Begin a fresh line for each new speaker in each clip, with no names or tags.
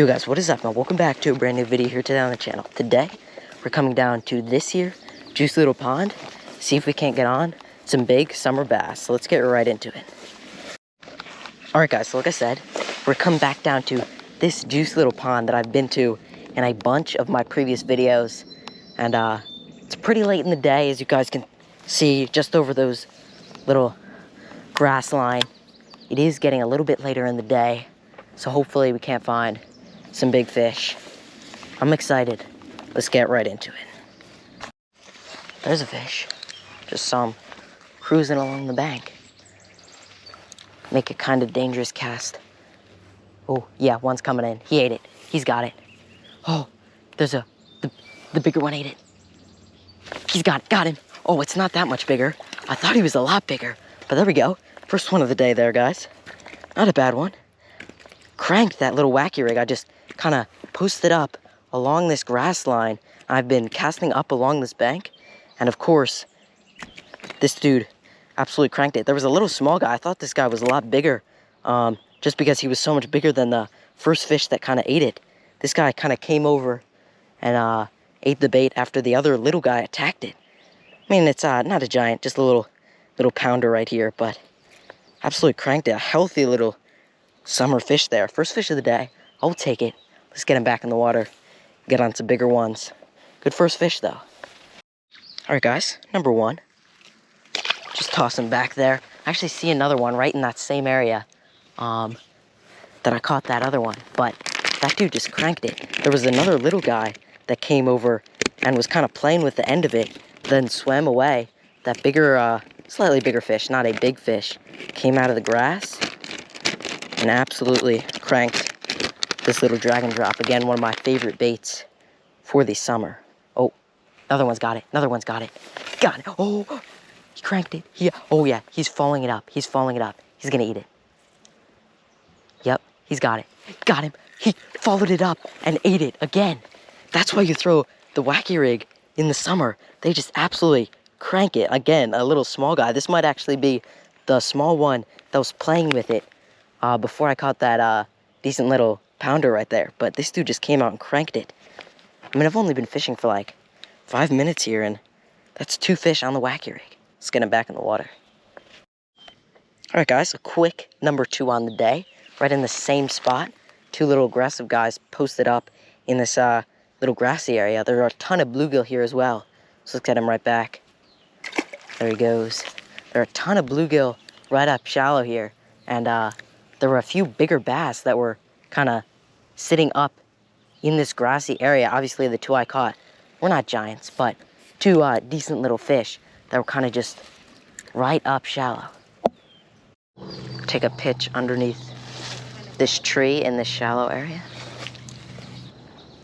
Yo guys, what is up, and welcome back to a brand new video here today on the channel. Today, we're coming down to this here Juicy Little Pond, see if we can't get on some big summer bass. So let's get right into it. Alright guys, so like I said, we're coming back down to this Juicy Little Pond that I've been to in a bunch of my previous videos. And it's pretty late in the day, as you guys can see just over those little grass line. It is getting a little bit later in the day, so hopefully we can't find some big fish. I'm excited. Let's get right into it. There's a fish. Just saw him cruising along the bank. Make a kind of dangerous cast. Oh, yeah, one's coming in. He ate it. He's got it. Oh, there's the bigger one ate it. He's got him. Oh, it's not that much bigger. I thought he was a lot bigger, but there we go. First one of the day there, guys. Not a bad one. Cranked that little wacky rig. I just kind of posted up along this grass line. I've been casting up along this bank, and of course this dude absolutely cranked it. There was a little small guy. I thought this guy was a lot bigger, just because he was so much bigger than the first fish that kind of ate it. This guy kind of came over and ate the bait after the other little guy attacked it. I mean, it's not a giant, just a little pounder right here, but absolutely cranked it. A healthy little summer fish there. First fish of the day. I'll take it. Let's get him back in the water. Get on some bigger ones. Good first fish, though. Alright, guys. Number one. Just toss him back there. I actually see another one right in that same area that I caught that other one. But that dude just cranked it. There was another little guy that came over and was kind of playing with the end of it, then swam away. That bigger, slightly bigger fish, not a big fish, came out of the grass and absolutely cranked this little dragon drop. Again, one of my favorite baits for the summer. Oh, another one's got it. Another one's got it. Got it. Oh, he cranked it. Oh yeah, he's following it up. He's following it up. He's gonna eat it. Yep, he's got it. Got him. He followed it up and ate it again. That's why you throw the wacky rig in the summer. They just absolutely crank it. Again, a little small guy. This might actually be the small one that was playing with it before I caught that decent little pounder right there. But this dude just came out and cranked it. I mean, I've only been fishing for like 5 minutes here, and that's 2 fish on the wacky rig. Let's get him back in the water. Alright guys, a quick number 2 on the day. Right in the same spot. 2 little aggressive guys posted up in this little grassy area. There are a ton of bluegill here as well. So let's get him right back. There he goes. There are a ton of bluegill right up shallow here. And there were a few bigger bass that were kind of sitting up in this grassy area. Obviously, the 2 I caught were not giants, but 2 decent little fish that were kind of just right up shallow. Take a pitch underneath this tree in this shallow area.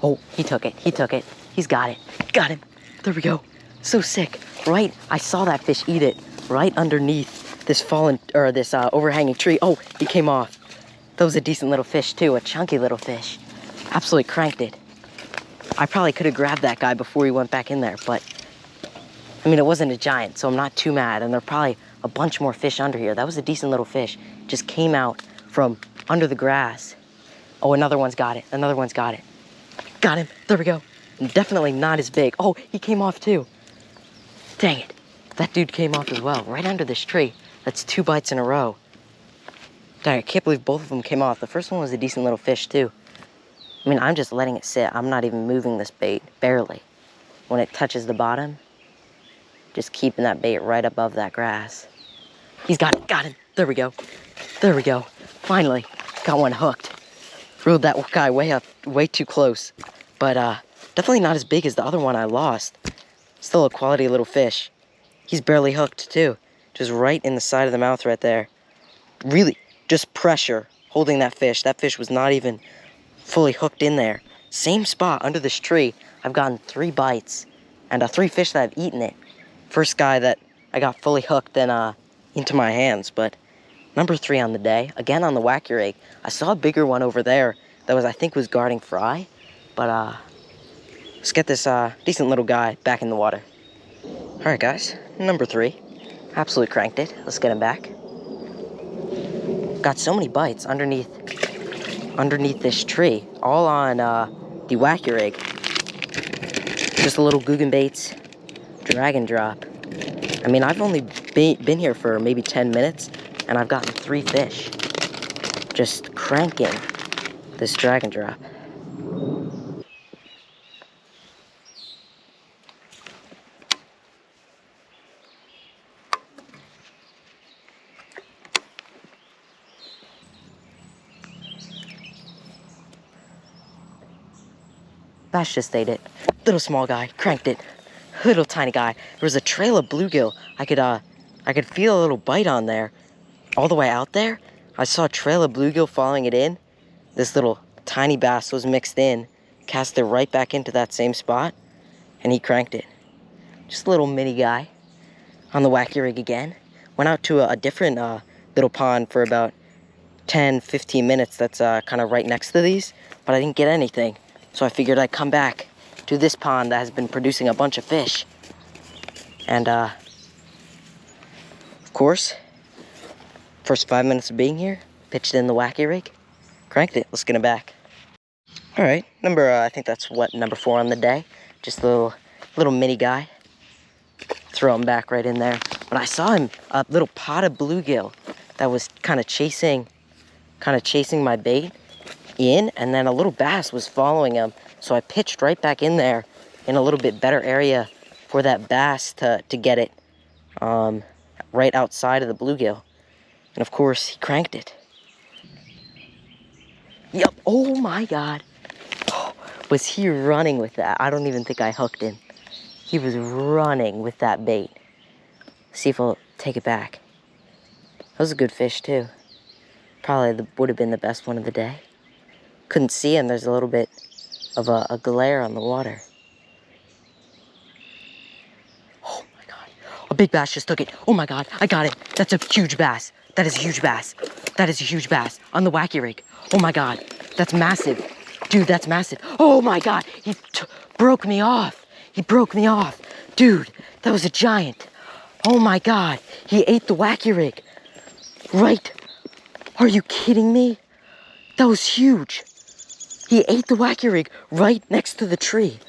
Oh, he took it. He took it. He's got it. Got him. There we go. So sick. Right, I saw that fish eat it right underneath this this overhanging tree. Oh, he came off. That was a decent little fish too, a chunky little fish. Absolutely cranked it. I probably could have grabbed that guy before he went back in there, but I mean, it wasn't a giant, so I'm not too mad. And there are probably a bunch more fish under here. That was a decent little fish. Just came out from under the grass. Oh, another one's got it. Another one's got it. Got him. There we go. Definitely not as big. Oh, he came off too. Dang it. That dude came off as well, right under this tree. That's 2 bites in a row. Dang, I can't believe both of them came off. The first one was a decent little fish too. I mean, I'm just letting it sit. I'm not even moving this bait, barely. When it touches the bottom, just keeping that bait right above that grass. He's got it. Got him. There we go. There we go. Finally, got one hooked. Reeled that guy way too close. But definitely not as big as the other one I lost. Still a quality little fish. He's barely hooked too. Just right in the side of the mouth right there. Really, just pressure holding that fish. That fish was not even fully hooked in there. Same spot under this tree. I've gotten 3 bites and 3 fish that have eaten it. First guy that I got fully hooked and into my hands, but number 3 on the day, again on the wacky rig. I saw a bigger one over there that I think was guarding fry, but let's get this decent little guy back in the water. Alright guys, number 3. Absolutely cranked it. Let's get him back. Got so many bites underneath underneath this tree, all on the Wacky Rig. Just a little Googan Baits drag and drop. I mean, I've only been here for maybe 10 minutes, and I've gotten 3 fish. Just cranking this drag and drop. Bass just ate it. Little small guy, cranked it. Little tiny guy. There was a trail of bluegill. I could feel a little bite on there. All the way out there, I saw a trail of bluegill following it in. This little tiny bass was mixed in, cast it right back into that same spot, and he cranked it. Just a little mini guy on the Wacky Rig again. Went out to a different little pond for about 10-15 minutes that's kind of right next to these, but I didn't get anything. So I figured I'd come back to this pond that has been producing a bunch of fish. And of course, first 5 minutes of being here, pitched in the Wacky Rig, cranked it. Let's get it back. All right, I think that's number 4 on the day. Just a little mini guy. Throw him back right in there. But I saw him, a little pot of bluegill that was kind of chasing my bait in, and then a little bass was following him. So I pitched right back in there in a little bit better area for that bass to get it right outside of the bluegill. And of course, he cranked it. Yep, oh my God. Oh, was he running with that? I don't even think I hooked him. He was running with that bait. See if I'll take it back. That was a good fish too. Probably would have been the best one of the day. Couldn't see him, there's a little bit of a glare on the water. Oh my God, a big bass just took it. Oh my God, I got it. That's a huge bass. That is a huge bass. That is a huge bass on the Wacky Rig. Oh my God, that's massive. Dude, that's massive. Oh my God, he broke me off. He broke me off. Dude, that was a giant. Oh my God, he ate the Wacky Rig. Right, are you kidding me? That was huge. He ate the Wacky Rig right next to the tree.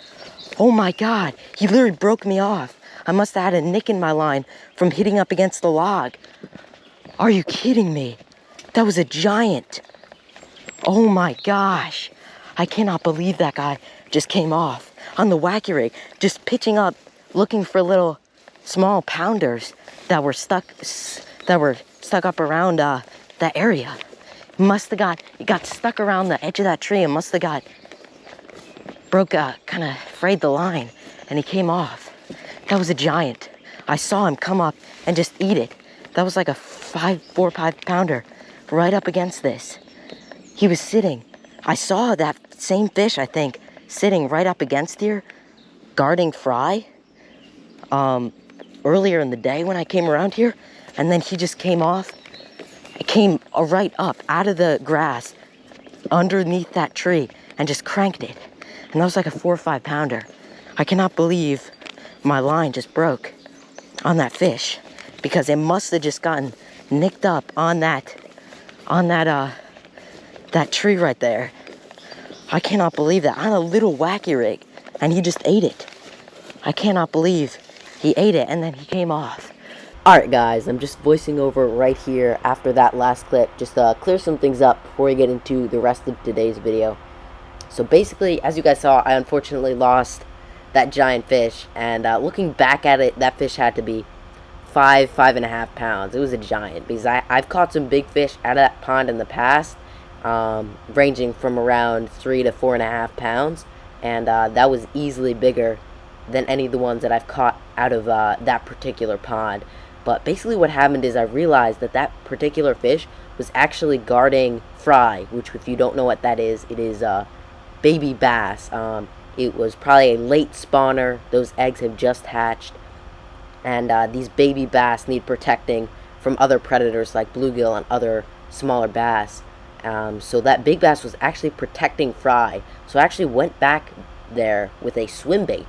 Oh my God, he literally broke me off. I must have had a nick in my line from hitting up against the log. Are you kidding me? That was a giant. Oh my gosh. I cannot believe that guy just came off on the Wacky Rig, just pitching up, looking for little small pounders that were stuck up around that area. It got stuck around the edge of that tree and must have kind of frayed the line, and he came off. That was a giant. I saw him come up and just eat it. That was like a 4 or 5 pounder right up against this. He was sitting. I saw that same fish, I think, sitting right up against here, guarding fry, earlier in the day when I came around here, and then he just came off. It came right up out of the grass underneath that tree and just cranked it. And that was like a 4 or 5 pounder. I cannot believe my line just broke on that fish, because it must have just gotten nicked up on that tree right there. I cannot believe that, on a little Wacky Rig, and he just ate it. I cannot believe he ate it and then he came off. Alright guys, I'm just voicing over right here after that last clip, just to clear some things up before we get into the rest of today's video. So basically, as you guys saw, I unfortunately lost that giant fish, and looking back at it, that fish had to be 5.5 pounds. It was a giant, because I've caught some big fish out of that pond in the past, ranging from around 3 to 4.5 pounds, and that was easily bigger than any of the ones that I've caught out of that particular pond. But basically what happened is I realized that that particular fish was actually guarding fry, which, if you don't know what that is, it is baby bass. It was probably a late spawner. Those eggs have just hatched, and these baby bass need protecting from other predators like bluegill and other smaller bass. So that big bass was actually protecting fry. So I actually went back there with a swim bait,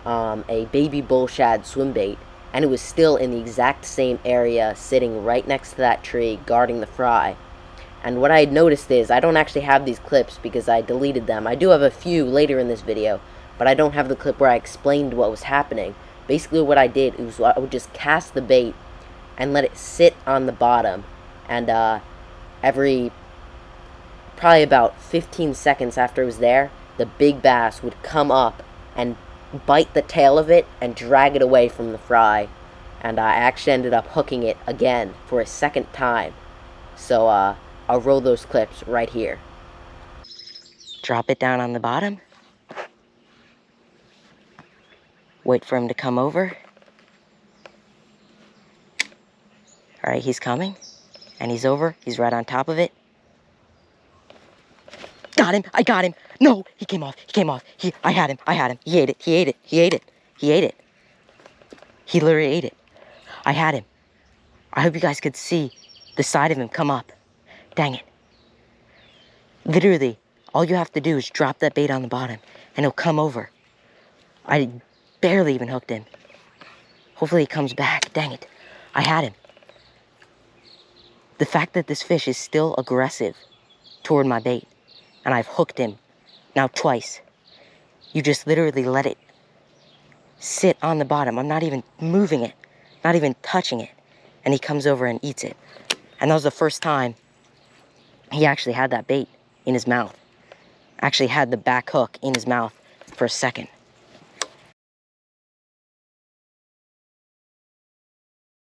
a baby bull shad swim bait, and it was still in the exact same area, sitting right next to that tree, guarding the fry. And what I had noticed is, I don't actually have these clips because I deleted them. I do have a few later in this video, but I don't have the clip where I explained what was happening. Basically what I did was I would just cast the bait and let it sit on the bottom. And every probably about 15 seconds after it was there, the big bass would come up and bite the tail of it and drag it away from the fry. And I actually ended up hooking it again for a second time. So I'll roll those clips right here. Drop it down on the bottom. Wait for him to come over. All right, he's coming. And he's over. He's right on top of it. Got him. I got him. No, he came off. He came off. I had him. I had him. He ate it. He ate it. He ate it. He ate it. He literally ate it. I had him. I hope you guys could see the side of him come up. Dang it. Literally, all you have to do is drop that bait on the bottom and he'll come over. I barely even hooked him. Hopefully he comes back. Dang it. I had him. The fact that this fish is still aggressive toward my bait, and I've hooked him now twice. You just literally let it sit on the bottom. I'm not even moving it, not even touching it. And he comes over and eats it. And that was the first time he actually had that bait in his mouth. Actually had the back hook in his mouth for a second.